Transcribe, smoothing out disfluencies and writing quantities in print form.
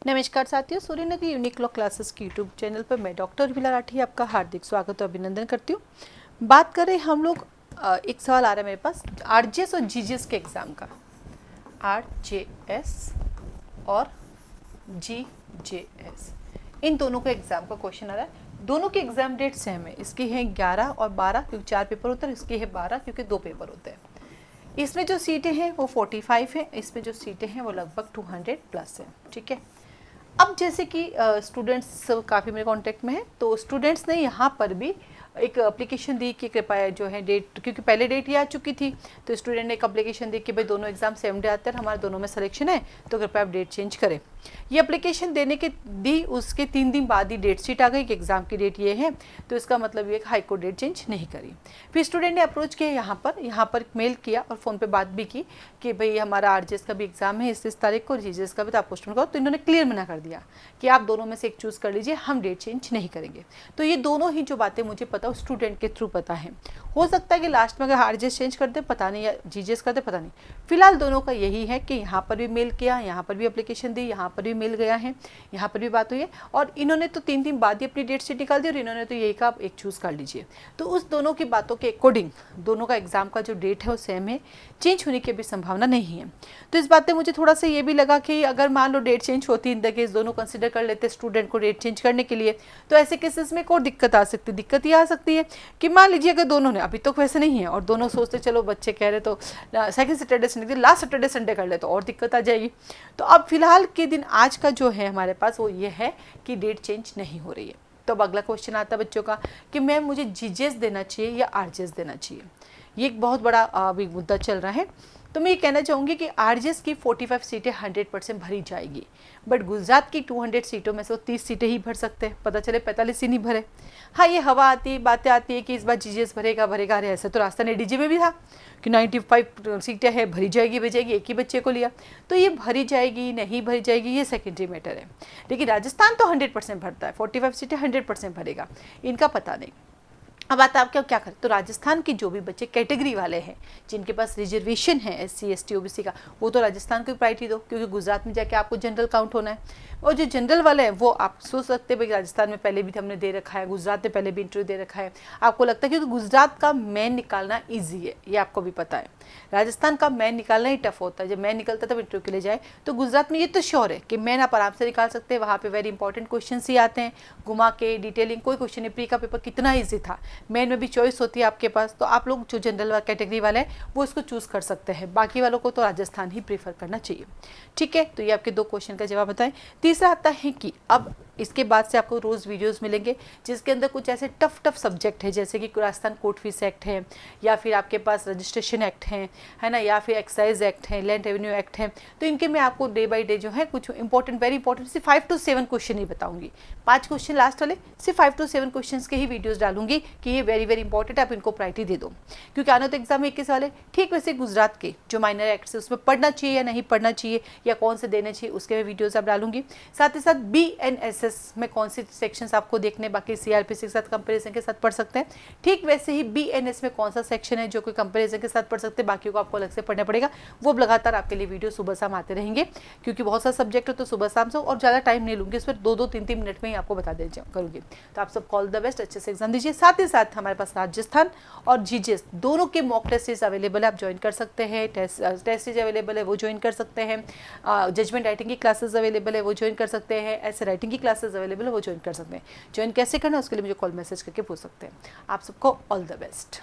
नमस्कार साथियों, सूर्य नदी यूनिक लॉ क्लासेस की यूट्यूब चैनल पर मैं डॉक्टर उर्मिला राठी आपका हार्दिक स्वागत और अभिनंदन करती हूँ। बात करें हम लोग, एक सवाल आ रहा है मेरे पास आरजेएस और जीजीएस के एग्ज़ाम का। आरजेएस और जीजेएस, इन दोनों के एग्ज़ाम का क्वेश्चन आ रहा है। दोनों की एग्ज़ाम डेट सेम है, इसकी है 11 और 12 क्योंकि 4 पेपर होते हैं, इसकी है 12 क्योंकि 2 पेपर होते हैं। इसमें जो सीटें हैं वो 45 हैं, इसमें जो सीटें हैं वो लगभग 200 प्लस हैं। ठीक है, अब जैसे कि स्टूडेंट्स काफ़ी मेरे कांटेक्ट में हैं, तो स्टूडेंट्स ने यहाँ पर भी एक एप्लीकेशन दी कि कृपया जो है डेट, क्योंकि पहले डेट ही आ चुकी थी, तो स्टूडेंट ने एक एप्लीकेशन दी कि भाई दोनों एग्जाम सेम डे आते हैं, हमारे दोनों में सिलेक्शन है, तो कृपया आप डेट चेंज करें। ये एप्लीकेशन देने के दी उसके 3 दिन बाद ही डेट शीट आ गई कि एग्ज़ाम की डेट ये है, तो इसका मतलब ये कि हाई कोर्ट डेट चेंज नहीं करी। फिर स्टूडेंट ने अप्रोच किया यहाँ पर मेल किया और फ़ोन पे बात भी की कि भाई हमारा आरजेएस का भी एग्ज़ाम है इस तारीख को, जीजीएस का भी, तो आप पोस्टपोन करो। तो इन्होंने क्लियर मना कर दिया कि आप दोनों में से एक चूज़ कर लीजिए, हम डेट चेंज नहीं करेंगे। तो ये दोनों ही जो बातें मुझे पता स्टूडेंट के थ्रू पता है। हो सकता है कि लास्ट में अगर आरजेएस चेंज कर दे पता नहीं, या जीजीएस कर दे पता नहीं। फिलहाल दोनों का यही है कि यहाँ पर भी मेल किया, यहाँ पर भी एप्लीकेशन दी, यहाँ पर भी मिल गया है, यहाँ पर भी बात हुई है, और इन्होंने तो 3 दिन बाद ही अपनी डेट शीट निकाल दी और इन्होंने तो यही कहा आप एक चूज़ कर लीजिए। तो उस दोनों की बातों के अकॉर्डिंग दोनों का एग्जाम का जो डेट है वो सेम है, चेंज होने की भी संभावना नहीं है। तो इस बात पे मुझे थोड़ा सा ये भी लगा कि अगर मान लो डेट चेंज होती इन द केस दोनों कंसिडर कर लेते स्टूडेंट को डेट चेंज करने के लिए, तो ऐसे केसेस में कोई दिक्कत आ सकती है। दिक्कत ये आ सकती है कि मान लीजिए अगर दोनों ने, अभी तो वैसे नहीं है, और दोनों सोचते चलो बच्चे कह रहे तो second Saturday Sunday, last Saturday Sunday कर ले तो और दिक्कत आ जाएगी। तो अब फिलहाल के दिन आज का जो है हमारे पास वो ये है कि डेट चेंज नहीं हो रही है। तो अब अगला क्वेश्चन आता है बच्चों का कि मैम मुझे जीजीएस देना चाहिए या आरजेएस देना चाहिए। ये एक बहुत बड़ा अभी मुद्दा चल रहा है। तो मैं ये कहना चाहूँगी कि आरजेएस की 45 सीटें 100% भरी जाएगी, बट गुजरात की 200 सीटों में से वो 30 सीटें ही भर सकते हैं। पता चले 45 ही नहीं भरे। हाँ, ये हवा आती है, बातें आती है कि इस बार जीजीएस भरेगा। अरे ऐसे तो राजस्थान एडीजे में भी था कि 95 सीटें हैं, भरी जाएगी भेजेगी, एक ही बच्चे को लिया। तो ये भरी जाएगी नहीं भरी जाएगी ये सेकेंडरी मैटर है, लेकिन राजस्थान तो 100% भरता है, 45 सीटें 100% भरेगा, इनका पता नहीं। अब बात आप क्या करें, तो राजस्थान के जो भी बच्चे कैटेगरी वाले हैं जिनके पास रिजर्वेशन है एससी एसटी ओबीसी का, वो तो राजस्थान को प्रायोरिटी दो, क्योंकि गुजरात में जाके आपको जनरल काउंट होना है। और जो जनरल वाले हैं वो आप सोच सकते हैं भाई राजस्थान में पहले भी हमने दे रखा है, गुजरात में पहले भी इंटरव्यू दे रखा है, आपको लगता है क्योंकि गुजरात का मैन निकालना ईजी है, ये आपको भी पता है। राजस्थान का मैन निकालना ही टफ होता है, जब मैन निकलता है तब इंटरव्यू के लिए जाए। तो गुजरात में ये तो श्योर है कि मैन आप आराम से निकाल सकते हैं, वहाँ पे वेरी इंपॉर्टेंट क्वेश्चन ही आते हैं, घुमा के डिटेलिंग कोई क्वेश्चन नहीं। प्री का पेपर कितना ईजी था, मैन में भी चॉइस होती है आपके पास, तो आप लोग जो जनरल कैटेगरी वाले हैं वो इसको चूज़ कर सकते हैं, बाकी वालों को तो राजस्थान ही प्रीफर करना चाहिए। ठीक है, तो ये आपके 2 क्वेश्चन का जवाब बताएं। तीसरा आता है कि अब इसके बाद से आपको रोज़ वीडियोस मिलेंगे जिसके अंदर कुछ ऐसे टफ सब्जेक्ट है, जैसे कि राजस्थान कोर्ट फीस एक्ट है, या फिर आपके पास रजिस्ट्रेशन एक्ट है ना, या फिर एक्साइज एक्ट है, लैंड रेवेन्यू एक्ट है। तो इनके मैं आपको डे बाय डे जो है कुछ इंपॉर्टेंट, वेरी इंपॉर्टेंट, सिर्फ 5 to 7 क्वेश्चन ही बताऊंगी। 5 क्वेश्चन लास्ट वाले, सिर्फ 5 to 7 क्वेश्चन के ही वीडियोज़ डालूंगी कि ये वेरी इंपॉर्टेंट, आप इनको प्रायोरिटी दे दो, क्योंकि आने तो एग्जाम में 21 वाले। ठीक वैसे गुजरात के जो माइनर एक्ट्स है उसमें पढ़ना चाहिए या नहीं पढ़ना चाहिए, या कौन से देने चाहिए, उसके मैं वीडियोज़ आप डालूंगी। साथ ही साथ BNSS में कौन से सेक्शंस आपको देखने, बाकी CRPC के साथ कंपैरिजन के साथ पढ़ सकते हैं। ठीक वैसे ही BNS में कौन सा सेक्शन है जो कोई कंपैरिजन के साथ पढ़ सकते हैं, बाकी को आपको अलग से पढ़ना पड़ेगा। वो लगातार आपके लिए वीडियो सुबह शाम आते रहेंगे, क्योंकि बहुत सारा सब्जेक्ट है तो सुबह शाम से, और ज़्यादा टाइम नहीं लूँगी इस पर, 2-2, 3-3 मिनट में ही आपको बता दे करूँगी। तो आप सब ऑल द बेस्ट, अच्छे से एग्जाम दीजिए। साथ ही साथ हमारे पास राजस्थान और जीजीएस दोनों के मॉक टेस्ट अवेलेबल है, आप ज्वाइन कर सकते हैं। टेस्ट अवेलेबल है वो ज्वाइन कर सकते हैं। जजमेंट राइटिंग की क्लासेस अवेलेबल है वो ज्वाइन कर सकते हैं। ऐसे राइटिंग की क्लासेस अवेलेबल है वो ज्वाइन कर सकते हैं। ज्वाइन कैसे करना है उसके लिए मुझे कॉल मैसेज करके पूछ सकते हैं। आप सबको ऑल द बेस्ट।